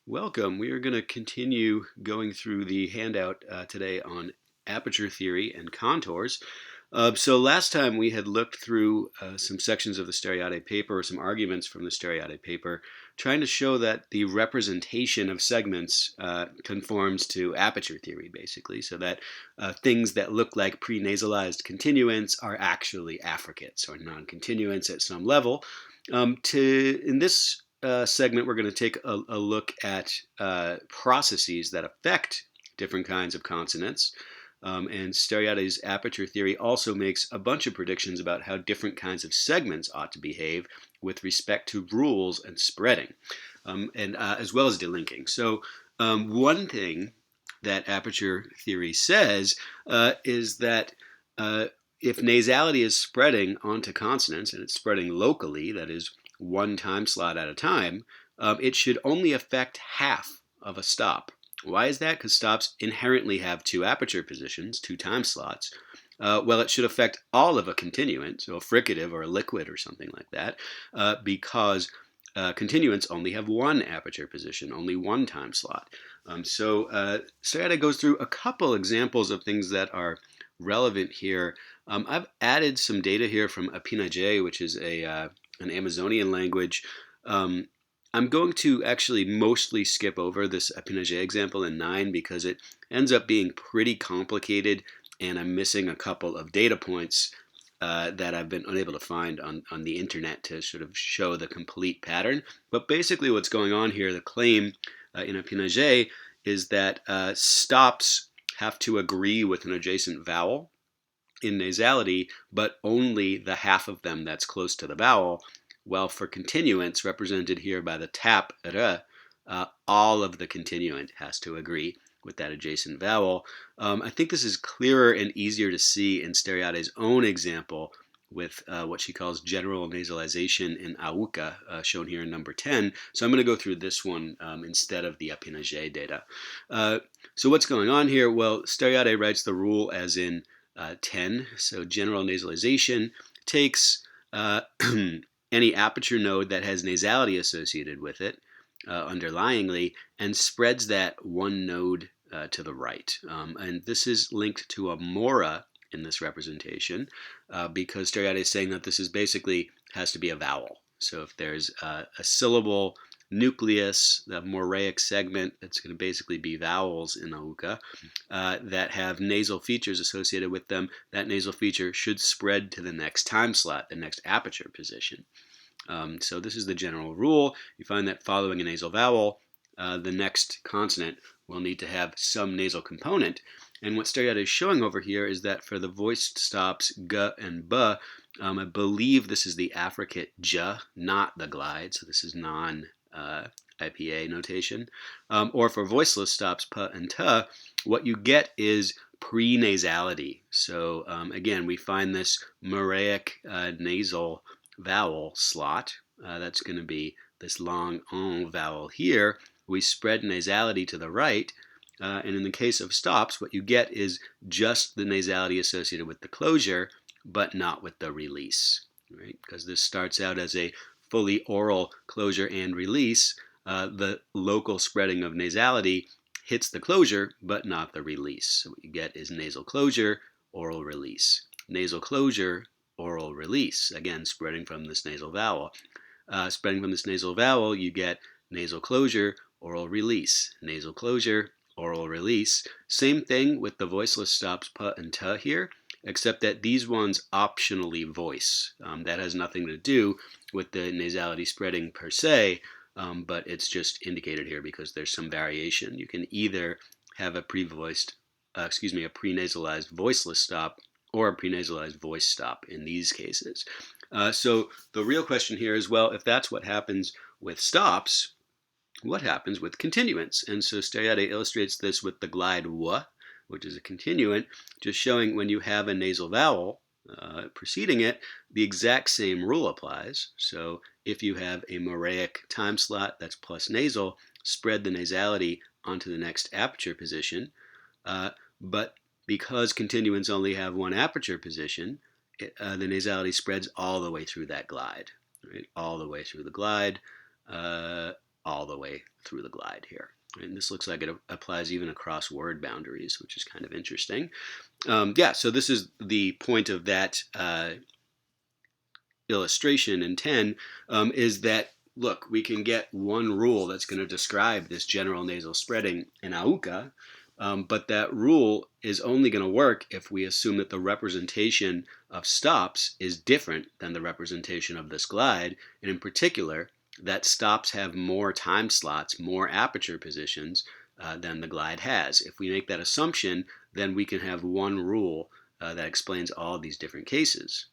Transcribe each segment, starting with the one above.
Welcome. We are going to continue going through the handout today on aperture theory and contours. So last time we had looked through some sections of the Stereade paper, some arguments from the Stereade paper, trying to show that the representation of segments conforms to aperture theory, basically, so that things that look like prenasalized continuants are actually affricates or non-continuants at some level. In this segment, we're going to take a look at processes that affect different kinds of consonants. And Stereade's aperture theory also makes a bunch of predictions about how different kinds of segments ought to behave with respect to rules and spreading, and as well as delinking. So one thing that aperture theory says is that if nasality is spreading onto consonants and it's spreading locally, that is one time slot at a time, it should only affect half of a stop. Why is that? Because stops inherently have two aperture positions, two time slots. Well, it should affect all of a continuant, so a fricative or a liquid or something like that, because continuants only have one aperture position, only one time slot. Stereade goes through a couple examples of things that are relevant here. I've added some data here from Apinage, which is an Amazonian language. I'm going to actually mostly skip over this Apinage example in 9 because it ends up being pretty complicated and I'm missing a couple of data points that I've been unable to find on the internet to sort of show the complete pattern. But basically what's going on here, the claim in Apinage is that stops have to agree with an adjacent vowel in nasality, but only the half of them that's close to the vowel. While for continuants, represented here by the tap r, all of the continuant has to agree with that adjacent vowel. I think this is clearer and easier to see in Stereade's own example with what she calls general nasalization in auca, shown here in number 10. So I'm going to go through this one instead of the Apinage data. So what's going on here? Well, Stereade writes the rule as in 10. So general nasalization takes any aperture node that has nasality associated with it underlyingly and spreads that one node to the right. And this is linked to a mora in this representation because Stereade is saying that this is basically has to be a vowel. So if there's a syllable nucleus, the moraic segment, that's going to basically be vowels in Auca that have nasal features associated with them, that nasal feature should spread to the next time slot, the next aperture position. So this is the general rule. You find that following a nasal vowel, the next consonant will need to have some nasal component. And what Stereade is showing over here is that for the voiced stops g and b, I believe this is the affricate j, not the glide, so this is non-IPA notation. Or for voiceless stops p and t, what you get is prenasality. So again, we find this moraic nasal vowel slot. That's going to be this long on vowel here. We spread nasality to the right. And in the case of stops, what you get is just the nasality associated with the closure, but not with the release, right? Because this starts out as a fully oral closure and release. The local spreading of nasality hits the closure, but not the release. So what you get is nasal closure, oral release. Nasal closure, oral release. Again, spreading from this nasal vowel. Spreading from this nasal vowel, you get nasal closure, oral release. Nasal closure, oral release. Same thing with the voiceless stops p and t here, except that these ones optionally voice. That has nothing to do with the nasality spreading per se, but it's just indicated here because there's some variation. You can either have a prenasalized voiceless stop or a prenasalized voice stop in these cases. So the real question here is, well, if that's what happens with stops, what happens with continuants? And so Stereade illustrates this with the glide w, which is a continuant, just showing when you have a nasal vowel preceding it, the exact same rule applies. So if you have a moraic time slot that's plus nasal, spread the nasality onto the next aperture position. But because continuants only have one aperture position, the nasality spreads all the way through that glide, right? All the way through the glide, all all the way through the glide here. And this looks like it applies even across word boundaries, which is kind of interesting. Yeah, so this is the point of that illustration in 10, is that, look, we can get one rule that's going to describe this general nasal spreading in AUCA, but that rule is only going to work if we assume that the representation of stops is different than the representation of this glide, and in particular, that stops have more time slots, more aperture positions than the glide has. If we make that assumption, then we can have one rule that explains all these different cases.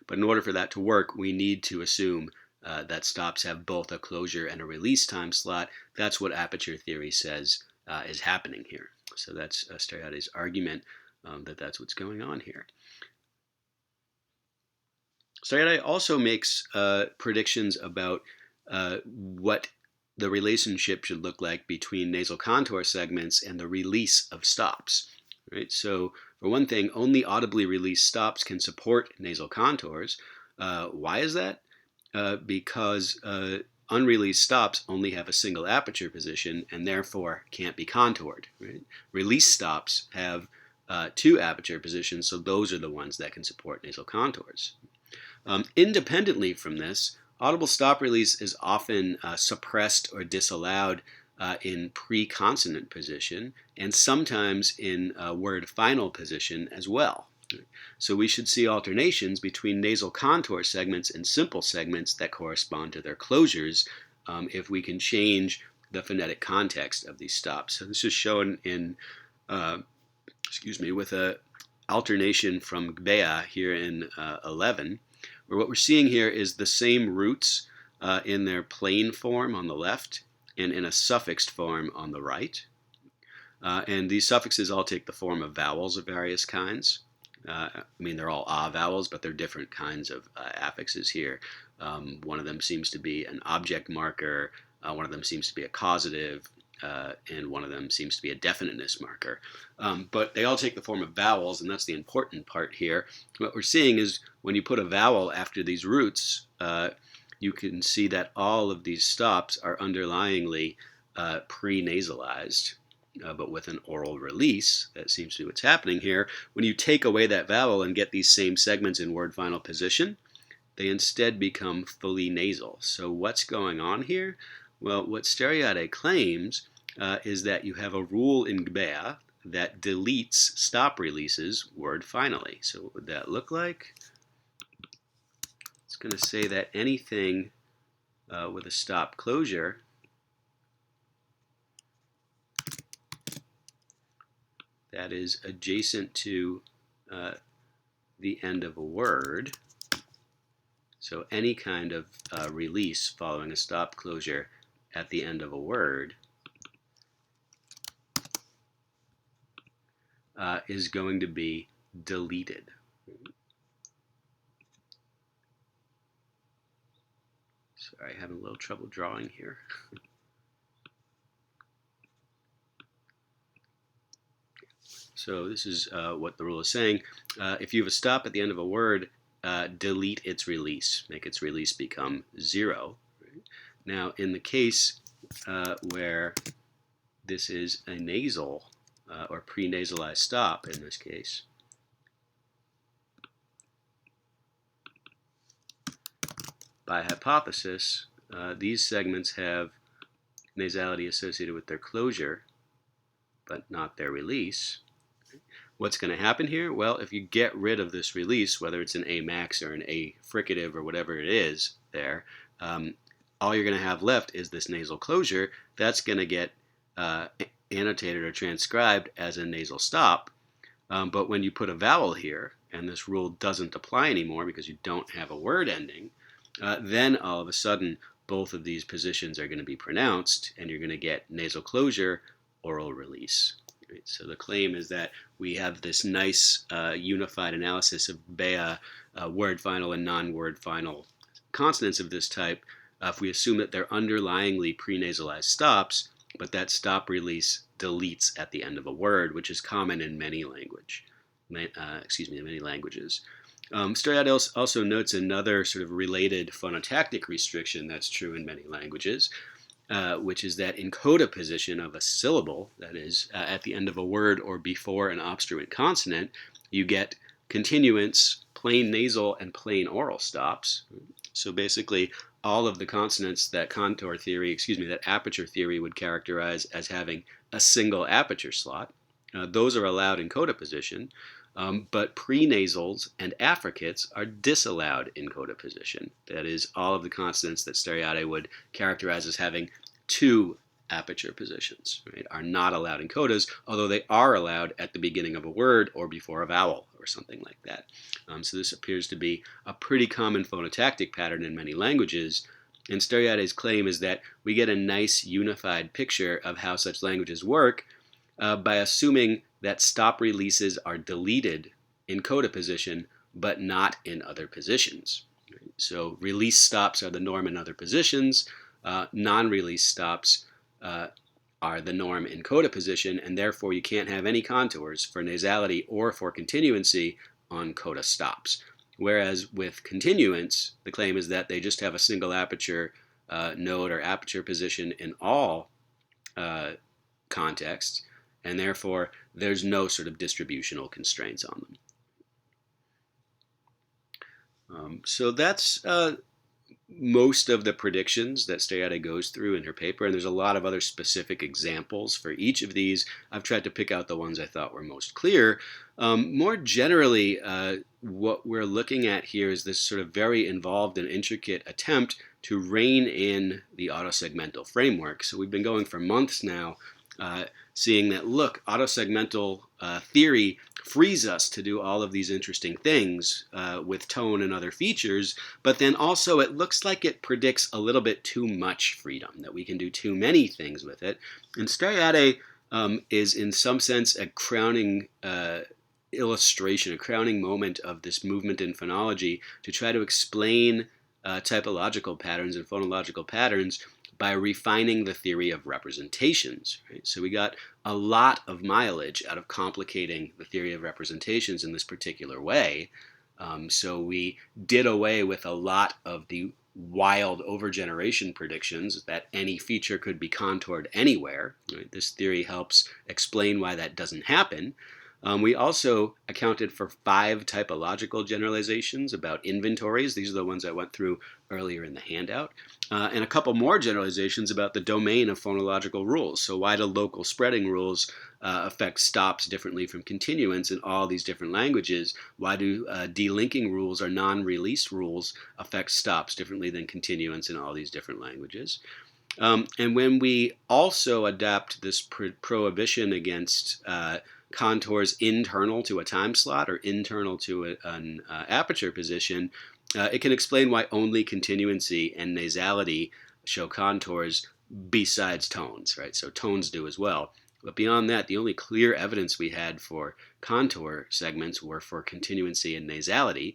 But in order for that to work, we need to assume that stops have both a closure and a release time slot. That's what aperture theory says is happening here. So that's Steriade's argument that that's what's going on here. Steriade also makes predictions about what the relationship should look like between nasal contour segments and the release of stops. Right? So for one thing, only audibly released stops can support nasal contours. Why is that? Because unreleased stops only have a single aperture position and therefore can't be contoured. Right? Released stops have two aperture positions, so those are the ones that can support nasal contours. Independently from this, audible stop release is often suppressed or disallowed in pre-consonant position and sometimes in word final position as well. So we should see alternations between nasal contour segments and simple segments that correspond to their closures if we can change the phonetic context of these stops. So this is shown in, with a alternation from Gbea here in 11, where what we're seeing here is the same roots in their plain form on the left and in a suffixed form on the right. And these suffixes all take the form of vowels of various kinds. They're all vowels, but they're different kinds of affixes here. One of them seems to be an object marker, one of them seems to be a causative, and one of them seems to be a definiteness marker. But they all take the form of vowels, and that's the important part here. What we're seeing is when you put a vowel after these roots, you can see that all of these stops are underlyingly pre-nasalized, but with an oral release. That seems to be what's happening here. When you take away that vowel and get these same segments in word final position, they instead become fully nasal. So what's going on here? Well, what Steriade claims is that you have a rule in Gbea that deletes stop releases word finally. So what would that look like? It's going to say that anything with a stop closure that is adjacent to the end of a word, so any kind of release following a stop closure at the end of a word, is going to be deleted. Sorry, having a little trouble drawing here. So this is what the rule is saying. If you have a stop at the end of a word, delete its release. Make its release become 0. Right? Now, in the case where this is a nasal or pre-nasalized stop in this case, by hypothesis, these segments have nasality associated with their closure, but not their release. What's going to happen here? Well, if you get rid of this release, whether it's an A max or an A fricative or whatever it is there, all you're going to have left is this nasal closure. That's going to get annotated or transcribed as a nasal stop. But when you put a vowel here, and this rule doesn't apply anymore because you don't have a word ending, then all of a sudden both of these positions are going to be pronounced, and you're going to get nasal closure, oral release. Right? So the claim is that we have this nice unified analysis of Gbea word final and non-word final consonants of this type if we assume that they're underlyingly pre-nasalized stops, but that stop release deletes at the end of a word, which is common in many languages. Steriade also notes another sort of related phonotactic restriction that's true in many languages, which is that in coda position of a syllable, that is, at the end of a word or before an obstruent consonant, you get continuance, plain nasal, and plain oral stops. So basically, all of the consonants that that aperture theory would characterize as having a single aperture slot, those are allowed in coda position. But prenasals and affricates are disallowed in coda position. That is, all of the consonants that Stereote would characterize as having two aperture positions, right, are not allowed in codas, although they are allowed at the beginning of a word or before a vowel or something like that. So this appears to be a pretty common phonotactic pattern in many languages. And Stereote's claim is that we get a nice unified picture of how such languages work by assuming that stop releases are deleted in coda position, but not in other positions. So release stops are the norm in other positions. Non-release stops are the norm in coda position, and therefore you can't have any contours for nasality or for continuancy on coda stops. Whereas with continuance, the claim is that they just have a single aperture node or aperture position in all contexts, and therefore there's no sort of distributional constraints on them. So that's most of the predictions that Stereote goes through in her paper, and there's a lot of other specific examples for each of these. I've tried to pick out the ones I thought were most clear. More generally, what we're looking at here is this sort of very involved and intricate attempt to rein in the autosegmental framework. So we've been going for months now, seeing that, look, autosegmental theory frees us to do all of these interesting things with tone and other features, but then also it looks like it predicts a little bit too much freedom, that we can do too many things with it. And Stereote is in some sense a crowning illustration, a crowning moment of this movement in phonology to try to explain typological patterns and phonological patterns by refining the theory of representations. Right? So we got a lot of mileage out of complicating the theory of representations in this particular way. So we did away with a lot of the wild overgeneration predictions that any feature could be contoured anywhere. Right? This theory helps explain why that doesn't happen. We also accounted for 5 typological generalizations about inventories. These are the ones I went through earlier in the handout. And a couple more generalizations about the domain of phonological rules. So why do local spreading rules affect stops differently from continuance in all these different languages? Why do delinking rules or non-release rules affect stops differently than continuance in all these different languages? And when we also adapt this prohibition against contours internal to a time slot or internal to an aperture position, it can explain why only continuancy and nasality show contours besides tones, right? So tones do as well. But beyond that, the only clear evidence we had for contour segments were for continuancy and nasality.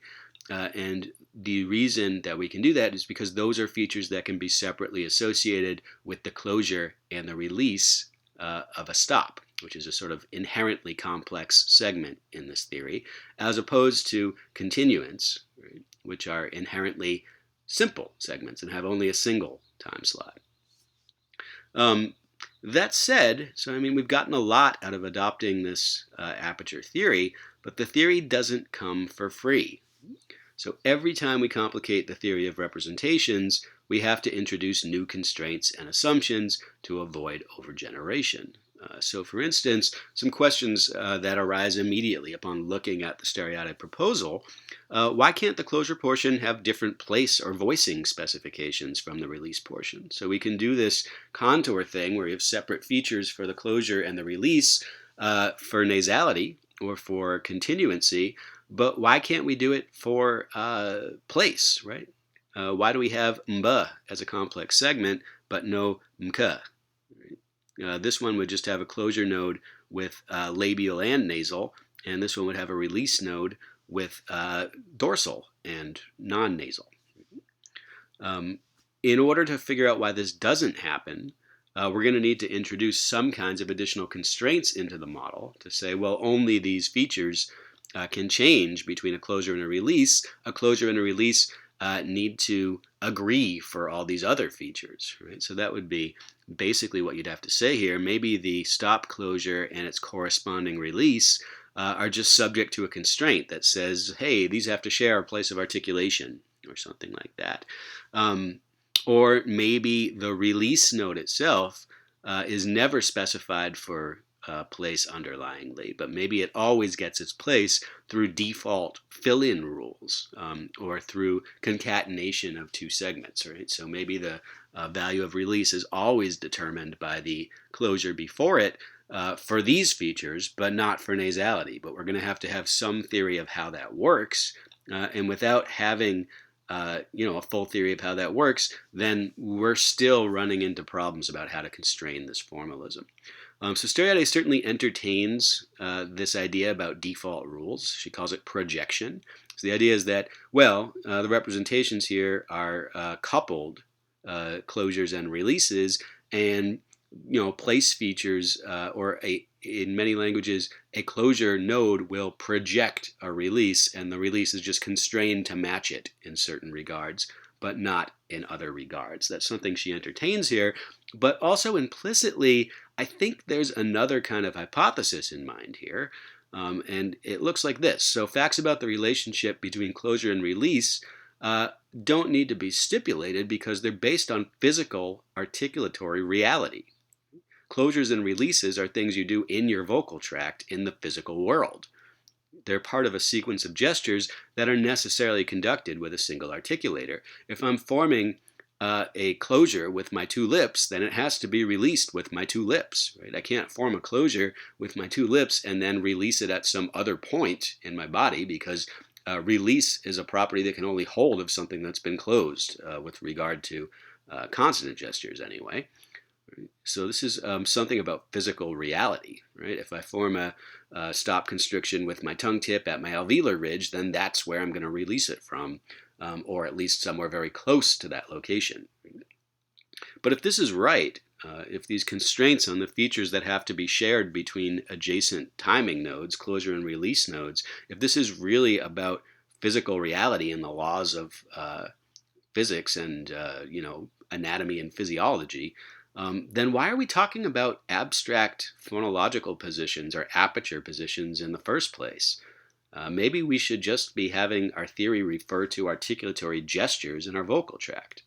And the reason that we can do that is because those are features that can be separately associated with the closure and the release of a stop, which is a sort of inherently complex segment in this theory, as opposed to continuance, right, which are inherently simple segments and have only a single time slot. That said, we've gotten a lot out of adopting this aperture theory, but the theory doesn't come for free. So every time we complicate the theory of representations, we have to introduce new constraints and assumptions to avoid overgeneration. So for instance, some questions that arise immediately upon looking at the Stereote proposal. Why can't the closure portion have different place or voicing specifications from the release portion? So we can do this contour thing where we have separate features for the closure and the release for nasality or for continuancy, but why can't we do it for place, right? Why do we have mba as a complex segment, but no mk? This one would just have a closure node with labial and nasal, and this one would have a release node with dorsal and non-nasal. In order to figure out why this doesn't happen, we're going to need to introduce some kinds of additional constraints into the model to say, well, only these features can change between a closure and a release. A closure and a release need to agree for all these other features, right? So that would be basically what you'd have to say here. Maybe the stop closure and its corresponding release are just subject to a constraint that says, hey, these have to share a place of articulation or something like that. Or maybe the release node itself is never specified for place underlyingly, but maybe it always gets its place through default fill-in rules or through concatenation of two segments, right? So maybe the value of release is always determined by the closure before it for these features, but not for nasality. But we're going to have some theory of how that works, and without having a full theory of how that works, then we're still running into problems about how to constrain this formalism. So Stereote certainly entertains this idea about default rules. She calls it projection. So the idea is that, the representations here are coupled closures and releases, and place features in many languages, a closure node will project a release, and the release is just constrained to match it in certain regards, but not in other regards. That's something she entertains here, but also implicitly, I think there's another kind of hypothesis in mind here, and it looks like this. So facts about the relationship between closure and release don't need to be stipulated because they're based on physical articulatory reality. Closures and releases are things you do in your vocal tract in the physical world. They're part of a sequence of gestures that are necessarily conducted with a single articulator. If I'm forming a closure with my two lips, then it has to be released with my two lips. Right? I can't form a closure with my two lips and then release it at some other point in my body, because release is a property that can only hold of something that's been closed with regard to consonant gestures anyway. So this is something about physical reality, right? If I form a stop constriction with my tongue tip at my alveolar ridge, then that's where I'm going to release it from, or at least somewhere very close to that location. But if this is right, if these constraints on the features that have to be shared between adjacent timing nodes, closure and release nodes, if this is really about physical reality and the laws of physics and anatomy and physiology, then why are we talking about abstract phonological positions or aperture positions in the first place? Maybe we should just be having our theory refer to articulatory gestures in our vocal tract,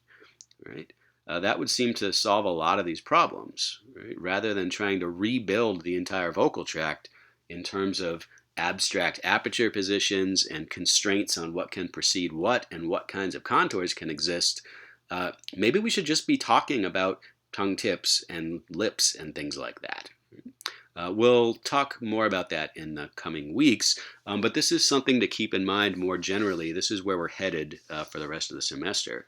right? That would seem to solve a lot of these problems, right? Rather than trying to rebuild the entire vocal tract in terms of abstract aperture positions and constraints on what can precede what and what kinds of contours can exist. Maybe we should just be talking about tongue tips and lips and things like that. We'll talk more about that in the coming weeks, but this is something to keep in mind more generally. This is where we're headed for the rest of the semester.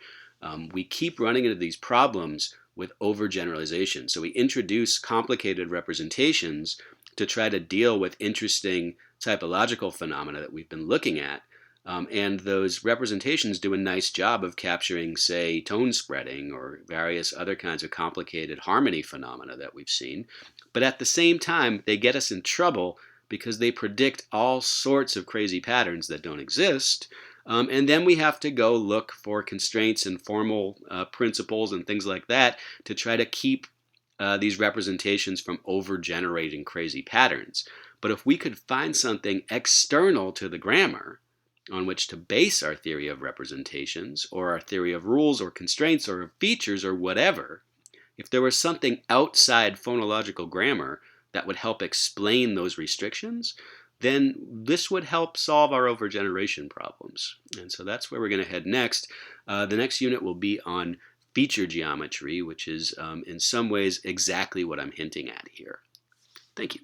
We keep running into these problems with overgeneralization. So we introduce complicated representations to try to deal with interesting typological phenomena that we've been looking at. And those representations do a nice job of capturing, say, tone spreading or various other kinds of complicated harmony phenomena that we've seen. But at the same time, they get us in trouble because they predict all sorts of crazy patterns that don't exist. And then we have to go look for constraints and formal principles and things like that to try to keep these representations from over-generating crazy patterns. But if we could find something external to the grammar on which to base our theory of representations or our theory of rules or constraints or features or whatever, if there was something outside phonological grammar that would help explain those restrictions, then this would help solve our overgeneration problems. And so that's where we're going to head next. The next unit will be on feature geometry, which is in some ways exactly what I'm hinting at here. Thank you.